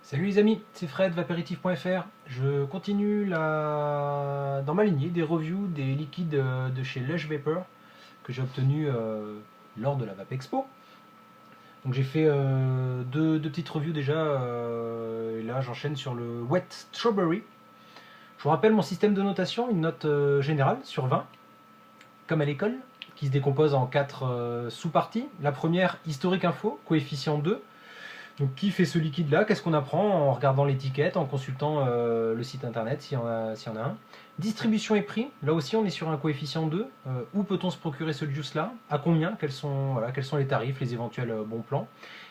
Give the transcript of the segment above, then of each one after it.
Salut les amis, c'est Fred, vaperitif.fr. Je continue dans ma lignée des reviews des liquides de chez Lush Vapor que j'ai obtenus lors de la Vape Expo. Donc j'ai fait deux petites reviews déjà, et là j'enchaîne sur le Wet Strawberry. Je vous rappelle mon système de notation, une note générale sur 20, comme à l'école, qui se décompose en 4 sous-parties. La première, historique info, coefficient 2. Donc qui fait ce liquide là? Qu'est-ce qu'on apprend en regardant l'étiquette, en consultant le site internet s'il y en a un. Distribution et prix, là aussi on est sur un coefficient 2. Où peut-on se procurer ce juice là? À combien? Quels sont les tarifs, les éventuels bons plans?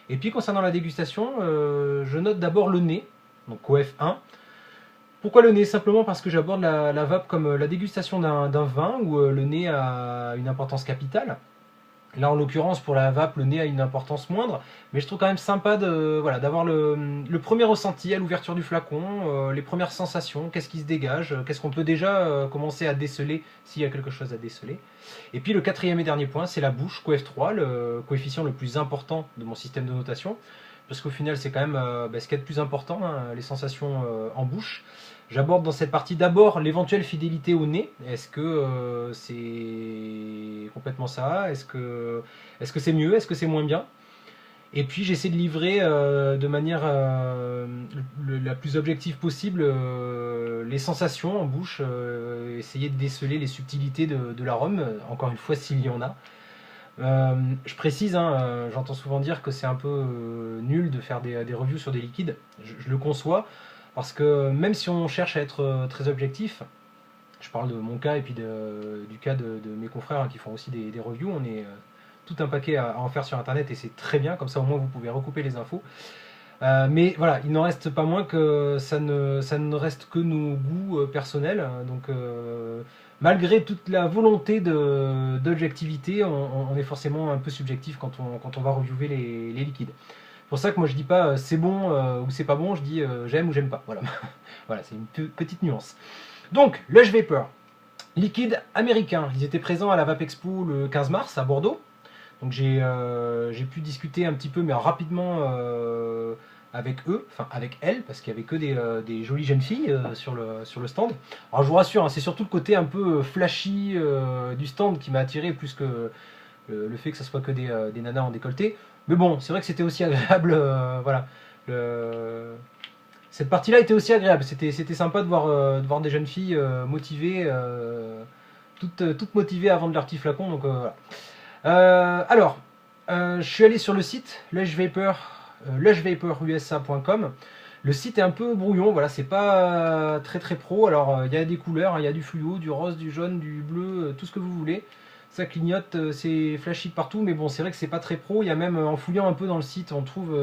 Et puis concernant la dégustation, je note d'abord le nez, donc coef 1. Pourquoi le nez? Simplement parce que j'aborde la vape comme la dégustation d'un vin où le nez a une importance capitale. Là, en l'occurrence, pour la vape, le nez a une importance moindre, mais je trouve quand même sympa d'avoir le premier ressenti à l'ouverture du flacon, les premières sensations, qu'est-ce qui se dégage, qu'est-ce qu'on peut déjà commencer à déceler s'il y a quelque chose à déceler. Et puis le quatrième et dernier point, c'est la bouche, coef 3, le coefficient le plus important de mon système de notation, parce qu'au final, c'est quand même ce qu'il y a de plus important, hein, les sensations en bouche. J'aborde dans cette partie d'abord l'éventuelle fidélité au nez. Est-ce que c'est complètement ça? Est-ce que c'est mieux? Est-ce que c'est moins bien? Et puis j'essaie de livrer de manière la plus objective possible les sensations en bouche, essayer de déceler les subtilités de l'arôme, encore une fois s'il y en a. Je précise, hein, j'entends souvent dire que c'est un peu nul de faire des reviews sur des liquides. Je le conçois. Parce que même si on cherche à être très objectif, je parle de mon cas et puis du cas de mes confrères qui font aussi des reviews, on est tout un paquet à en faire sur internet et c'est très bien, comme ça au moins vous pouvez recouper les infos. Mais voilà, il n'en reste pas moins que ça ne reste que nos goûts personnels. Donc malgré toute la volonté d'objectivité, on est forcément un peu subjectif quand on va reviewer les liquides. C'est pour ça que moi je dis pas c'est bon ou c'est pas bon, je dis j'aime ou j'aime pas. Voilà, voilà, c'est une petite nuance. Donc, Lush Vapor, liquide américain. Ils étaient présents à la Vape Expo le 15 mars à Bordeaux. Donc j'ai pu discuter un petit peu, mais rapidement avec eux, enfin avec elles, parce qu'il y avait que des jolies jeunes filles sur le stand. Alors je vous rassure, hein, c'est surtout le côté un peu flashy du stand qui m'a attiré plus que le fait que ce soit que des nanas en décolleté. Mais bon, c'est vrai que c'était aussi agréable. Voilà. Cette partie-là était aussi agréable. C'était sympa de voir des jeunes filles motivées, toutes motivées à vendre leur petit flacon. Donc voilà. Alors, je suis allé sur le site Lush Vapor, lushvaporusa.com. Le site est un peu brouillon, voilà, c'est pas très très pro. Alors, il y a des couleurs, il y a du fluo, du rose, du jaune, du bleu, tout ce que vous voulez. Ça clignote, c'est flashy de partout, mais bon, c'est vrai que c'est pas très pro. Il y a même, en fouillant un peu dans le site, on trouve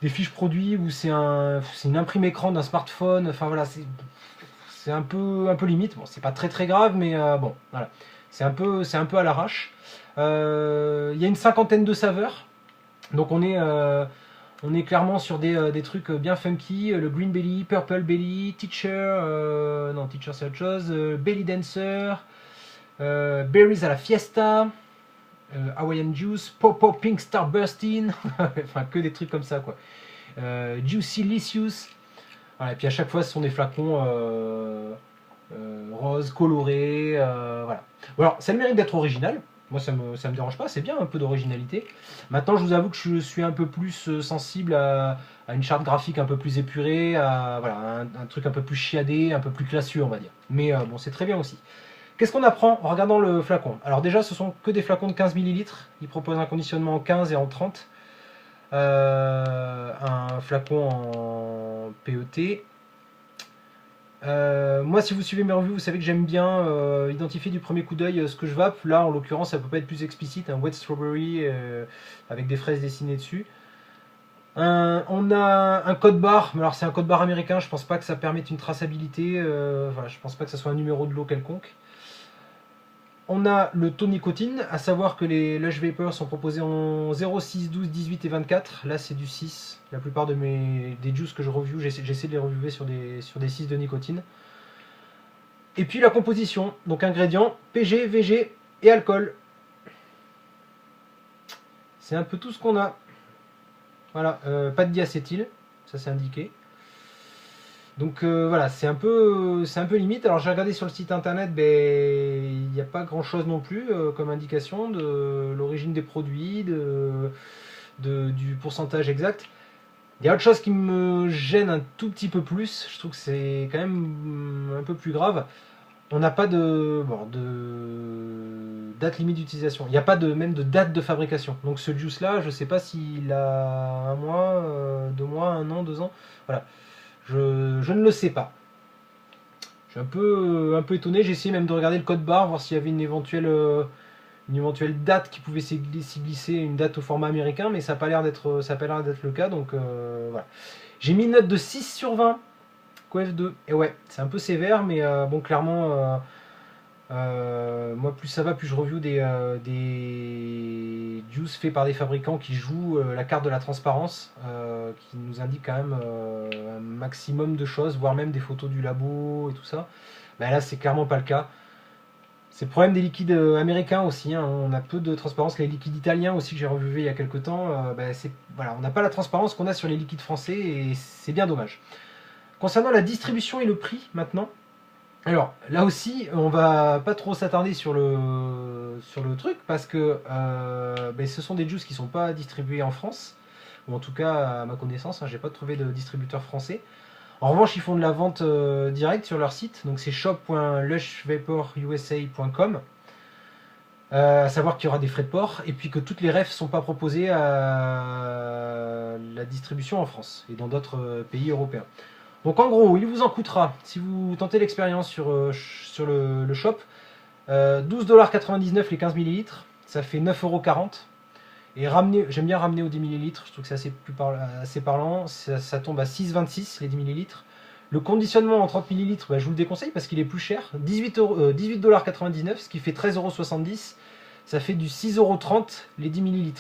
des fiches produits où c'est une imprime écran d'un smartphone. Enfin voilà, c'est un peu limite. Bon, c'est pas très très grave, mais bon, voilà. C'est un peu à l'arrache. Il y a une cinquantaine de saveurs. Donc on est clairement sur des trucs bien funky. Le Green Belly, Purple Belly, Teacher, non Teacher c'est autre chose, Belly Dancer, Berries à la Fiesta, Hawaiian Juice, Popo Pink Starbursting, enfin que des trucs comme ça quoi. Juicy Licious. Voilà, et puis à chaque fois ce sont des flacons roses, colorés, voilà. Alors ça a le mérite d'être original. Moi ça me dérange pas, c'est bien un peu d'originalité. Maintenant je vous avoue que je suis un peu plus sensible à une charte graphique un peu plus épurée, à voilà, un truc un peu plus chiadé, un peu plus classieux on va dire. Mais bon c'est très bien aussi. Qu'est-ce qu'on apprend en regardant le flacon? Alors déjà, ce sont que des flacons de 15 ml. Ils proposent un conditionnement en 15 et en 30. Un flacon en PET. Moi, si vous suivez mes revues, vous savez que j'aime bien identifier du premier coup d'œil ce que je vape. Là, en l'occurrence, ça peut pas être plus explicite. Un wet strawberry avec des fraises dessinées dessus. On a un code barre, mais alors c'est un code barre américain. Je pense pas que ça permette une traçabilité. Voilà, je pense pas que ça soit un numéro de lot quelconque. On a le taux de nicotine, à savoir que les Lush Vapor sont proposés en 0, 6, 12, 18 et 24. Là, c'est du 6. La plupart des juices que je review, j'essaie de les reviewer sur des 6 de nicotine. Et puis la composition, donc ingrédients, PG, VG et alcool. C'est un peu tout ce qu'on a. Voilà, pas de diacétyl, ça c'est indiqué. Donc voilà, c'est un peu limite. Alors j'ai regardé sur le site internet, ben, il n'y a pas grand chose non plus comme indication de l'origine des produits, du pourcentage exact. Il y a autre chose qui me gêne un tout petit peu plus, je trouve que c'est quand même un peu plus grave. On n'a pas de date limite d'utilisation. Il n'y a pas même de date de fabrication. Donc ce juice là, je ne sais pas s'il a un mois, 2 mois, 1 an, 2 ans. Voilà. Je ne le sais pas. Je suis un peu étonné. J'ai essayé même de regarder le code barre, voir s'il y avait une éventuelle date qui pouvait s'y glisser, une date au format américain, mais ça n'a pas l'air d'être le cas. Donc voilà. J'ai mis une note de 6 sur 20. Coef 2. Et ouais, c'est un peu sévère, mais bon, clairement, moi, plus ça va, plus je review des juice faits par des fabricants qui jouent la carte de la transparence, qui nous indiquent quand même un maximum de choses, voire même des photos du labo et tout ça. Ben là, c'est clairement pas le cas. C'est le problème des liquides américains aussi, hein. On a peu de transparence. Les liquides italiens aussi que j'ai reviewé il y a quelques temps, voilà, on n'a pas la transparence qu'on a sur les liquides français et c'est bien dommage. Concernant la distribution et le prix maintenant, alors là aussi on va pas trop s'attarder sur le truc parce que ce sont des juices qui sont pas distribués en France, ou en tout cas à ma connaissance, hein, j'ai pas trouvé de distributeur français. En revanche, ils font de la vente directe sur leur site, donc c'est shop.lushvaporusa.com. À savoir qu'il y aura des frais de port et puis que toutes les refs sont pas proposées à la distribution en France et dans d'autres pays européens. Donc en gros, il vous en coûtera, si vous tentez l'expérience sur le shop, 12,99$ les 15 ml, ça fait 9,40€. Et j'aime bien ramener aux 10 ml, je trouve que c'est assez parlant, ça tombe à 6,26€ les 10 ml. Le conditionnement en 30 ml, je vous le déconseille parce qu'il est plus cher, 18,99$, ce qui fait 13,70€, ça fait du 6,30€ les 10 ml,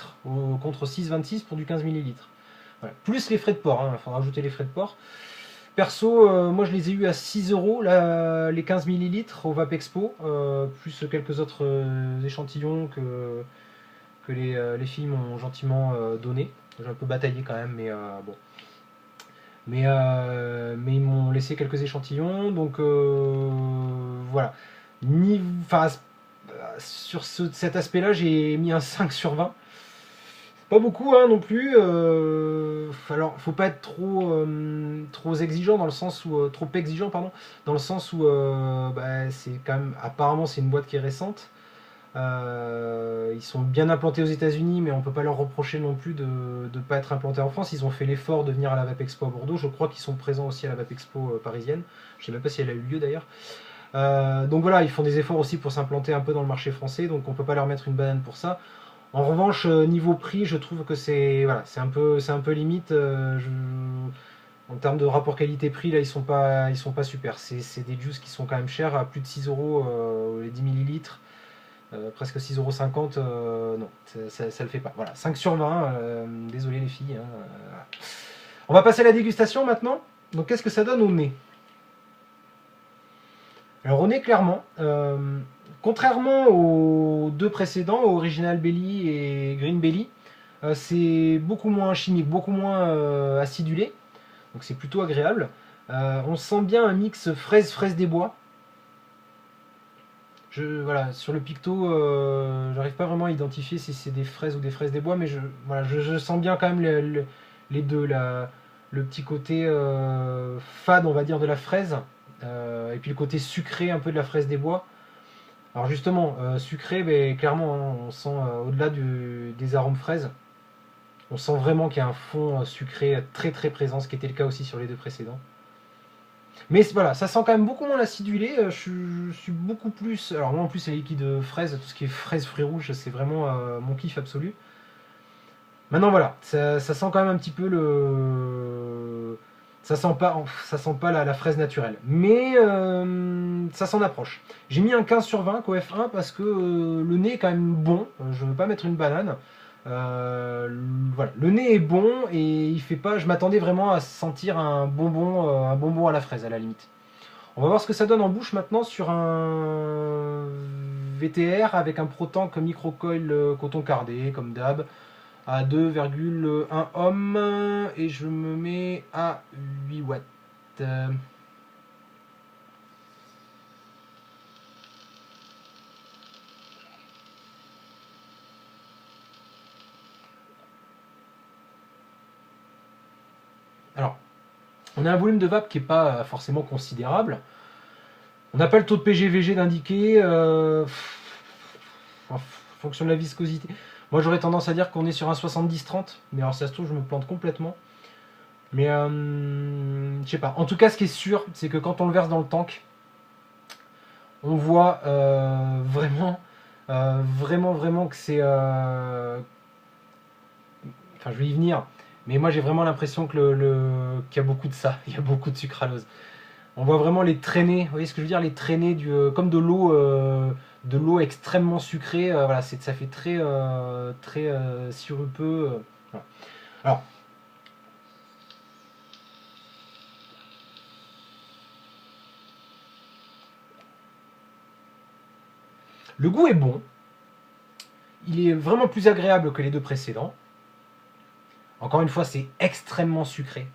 contre 6,26€ pour du 15 ml. Voilà. Plus les frais de port, il faut rajouter les frais de port. Perso, moi je les ai eu à 6€ les 15 ml au Vape Expo, plus quelques autres échantillons que les filles m'ont gentiment donné. J'ai un peu bataillé quand même, mais bon. Mais ils m'ont laissé quelques échantillons, donc voilà. Sur cet aspect-là, j'ai mis un 5 sur 20. Pas beaucoup non plus. Alors, faut pas être trop exigeant dans le sens où trop exigeant pardon, dans le sens où c'est quand même apparemment c'est une boîte qui est récente. Ils sont bien implantés aux États-Unis, mais on peut pas leur reprocher non plus de ne pas être implantés en France. Ils ont fait l'effort de venir à la Vape Expo à Bordeaux. Je crois qu'ils sont présents aussi à la Vape Expo parisienne. Je sais même pas si elle a eu lieu d'ailleurs. Donc voilà, ils font des efforts aussi pour s'implanter un peu dans le marché français, donc on peut pas leur mettre une banane pour ça. En revanche, niveau prix, je trouve que c'est un peu limite. En termes de rapport qualité-prix, là, ils sont pas super. C'est des juices qui sont quand même chers, à plus de 6€ les 10 ml, presque 6,50€. Non, ça le fait pas. Voilà, 5 sur 20. Désolé les filles. Voilà. On va passer à la dégustation maintenant. Donc, qu'est-ce que ça donne au nez? Alors, au nez, clairement. Contrairement aux deux précédents, Original Belly et Green Belly, c'est beaucoup moins chimique, beaucoup moins acidulé, donc c'est plutôt agréable. On sent bien un mix fraise des bois. Voilà, sur le picto, j'arrive pas vraiment à identifier si c'est des fraises ou des fraises des bois, mais je sens bien quand même les deux, le petit côté fade, on va dire, de la fraise, et puis le côté sucré un peu de la fraise des bois. Alors justement, sucré, mais clairement, hein, on sent au-delà des arômes fraises, on sent vraiment qu'il y a un fond sucré très très présent, ce qui était le cas aussi sur les deux précédents. Mais voilà, ça sent quand même beaucoup moins l'acidulé. Je suis beaucoup plus. Alors, moi en plus, les liquides fraises, tout ce qui est fraises, fruits rouges, c'est vraiment mon kiff absolu. Maintenant, voilà, ça sent quand même un petit peu le. Ça sent pas la fraise naturelle, mais ça s'en approche. J'ai mis un 15 sur 20 Coef 1 parce que le nez est quand même bon. Je ne veux pas mettre une banane. Voilà, le nez est bon et il fait pas. Je m'attendais vraiment à sentir un bonbon à la fraise à la limite. On va voir ce que ça donne en bouche maintenant sur un VTR avec un Protank microcoil coton cardé comme d'hab. à 2,1 ohms et je me mets à 8 watts. Alors, on a un volume de vape qui n'est pas forcément considérable. On n'a pas le taux de PGVG d'indiquer. En fonction de la viscosité. Moi, j'aurais tendance à dire qu'on est sur un 70-30. Mais alors, ça se trouve, je me plante complètement. Mais, je sais pas. En tout cas, ce qui est sûr, c'est que quand on le verse dans le tank, on voit vraiment que c'est... Enfin, je vais y venir. Mais moi, j'ai vraiment l'impression que qu'il y a beaucoup de ça. Il y a beaucoup de sucralose. On voit vraiment les traînées. Vous voyez ce que je veux dire? Les traînées comme de l'eau extrêmement sucrée. Voilà, ça fait très sirupeux. Voilà. Alors, le goût est bon. Il est vraiment plus agréable que les deux précédents. Encore une fois, c'est extrêmement sucré.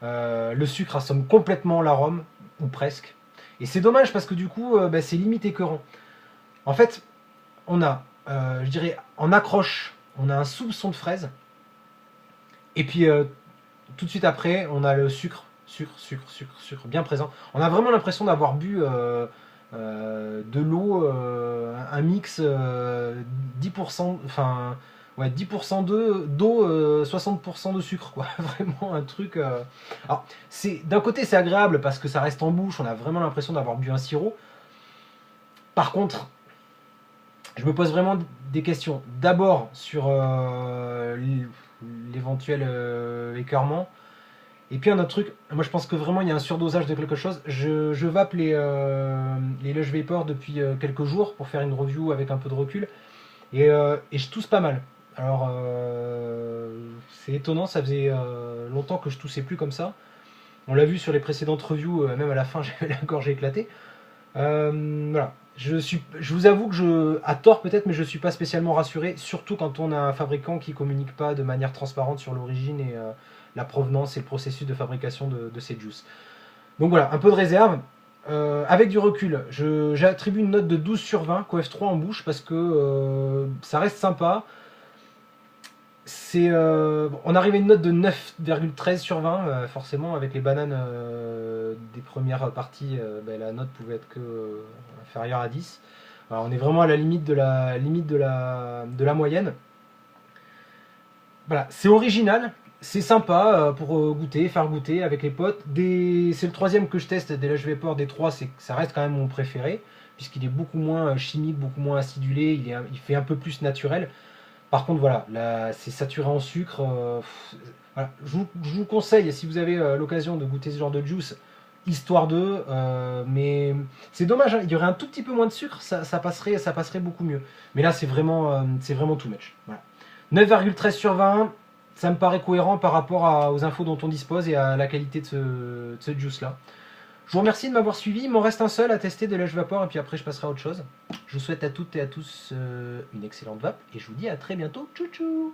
Le sucre assomme complètement l'arôme, ou presque. Et c'est dommage parce que du coup, c'est limite écœurant. En fait, on a, je dirais, en accroche, on a un soupçon de fraise. Et puis, tout de suite après, on a le sucre bien présent. On a vraiment l'impression d'avoir bu de l'eau, un mix 10%, enfin... Ouais, 10% d'eau, 60% de sucre, quoi. Vraiment un truc... Alors, d'un côté, c'est agréable parce que ça reste en bouche, on a vraiment l'impression d'avoir bu un sirop. Par contre, je me pose vraiment des questions. D'abord, sur l'éventuel écœurement. Et puis un autre truc, moi je pense que vraiment il y a un surdosage de quelque chose. Je vape les Lush Vapor depuis quelques jours pour faire une review avec un peu de recul. Et je tousse pas mal. Alors, c'est étonnant, ça faisait longtemps que je toussais plus comme ça. On l'a vu sur les précédentes reviews, même à la fin, j'avais la gorge éclatée. Voilà. Je vous avoue que à tort peut-être, mais je ne suis pas spécialement rassuré, surtout quand on a un fabricant qui ne communique pas de manière transparente sur l'origine et la provenance et le processus de fabrication de ces juices. Donc voilà, un peu de réserve. Avec du recul, j'attribue une note de 12 sur 20, Coef 3 en bouche, parce que ça reste sympa. On arrive à une note de 9,13 sur 20, forcément, avec les bananes des premières parties, la note pouvait être que inférieure à 10. Alors, on est vraiment à la limite de la moyenne. Voilà, c'est original. C'est sympa pour goûter, faire goûter avec les potes. C'est le troisième que je teste des Lush Vapor des 3, ça reste quand même mon préféré, puisqu'il est beaucoup moins chimique, beaucoup moins acidulé, il fait un peu plus naturel. Par contre, voilà, là, c'est saturé en sucre. Voilà. Je vous conseille, si vous avez l'occasion de goûter ce genre de juice, histoire de. Mais c'est dommage, hein, il y aurait un tout petit peu moins de sucre, ça passerait beaucoup mieux. Mais là, c'est vraiment too much. Voilà. 9,13 sur 20. Ça me paraît cohérent par rapport aux infos dont on dispose et à la qualité de ce juice-là. Je vous remercie de m'avoir suivi. Il m'en reste un seul à tester de Lush Vapor et puis après je passerai à autre chose. Je vous souhaite à toutes et à tous une excellente vape et je vous dis à très bientôt. Tchou tchou!